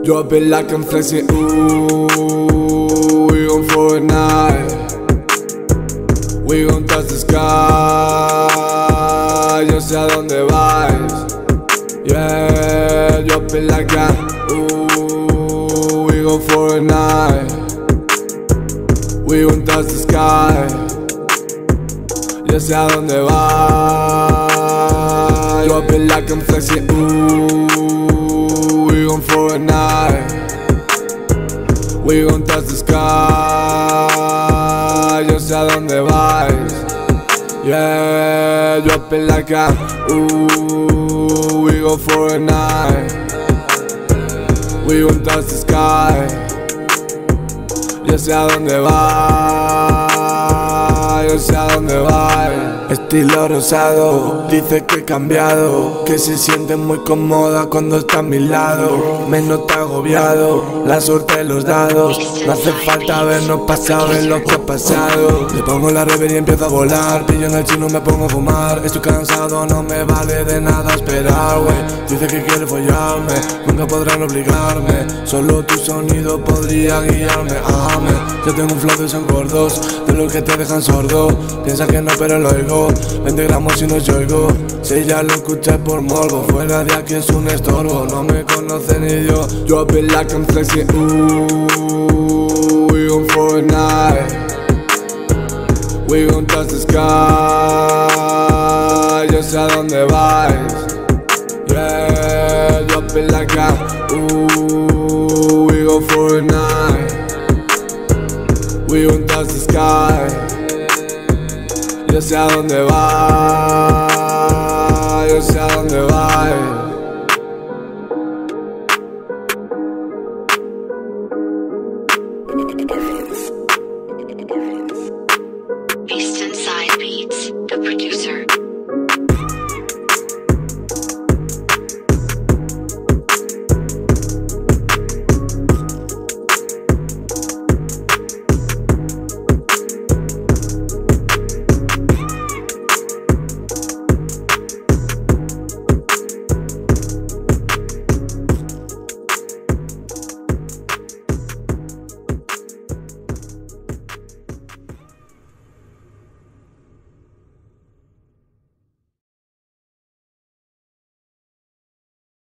Drop it like I'm flexing, ooh. We gon' for a night. We gon' touch the sky. Yo sé a dónde vais. Yeah, drop it like that, ooh. We gon' for a night. We gon' touch the sky. Yo sé a dónde vas. Drop it like I'm flexing, ooh. We gon' for a night. We gon' touch the sky. Yo sé a dónde vais. Yeah, drop it like that, ooh. We go for a night. We gon' touch the sky. Yo sé a dónde va, yo sé a dónde va. Estilo rosado, dice que he cambiado, que se siente muy cómoda cuando está a mi lado. Me nota agobiado, la suerte de los dados. No hace falta habernos pasado en lo que ha pasado. Le pongo la rever y empiezo a volar. Pillo en el chino, me pongo a fumar. Estoy cansado, no me vale de nada esperar, wey. Dice que quiere follarme, nunca podrán obligarme. Solo tu sonido podría guiarme, amén. Yo tengo un flow de son gordos, de los que te dejan sordo. Piensa que no, pero lo oigo. 20 gramos si no yoigo. Si ya lo escuché por morbo, fuera de aquí es un estorbo. No me conoce ni yo. Drop it like I'm flexing, ooh. We gon' for a night. We gon' touch the sky. Yo sé a dónde vais. Yeah, drop it like that, ooh. We gon' for a night. We gon' touch the sky. Yo sé a dónde va, yo sé a dónde va. Beast Inside Beats, the producer.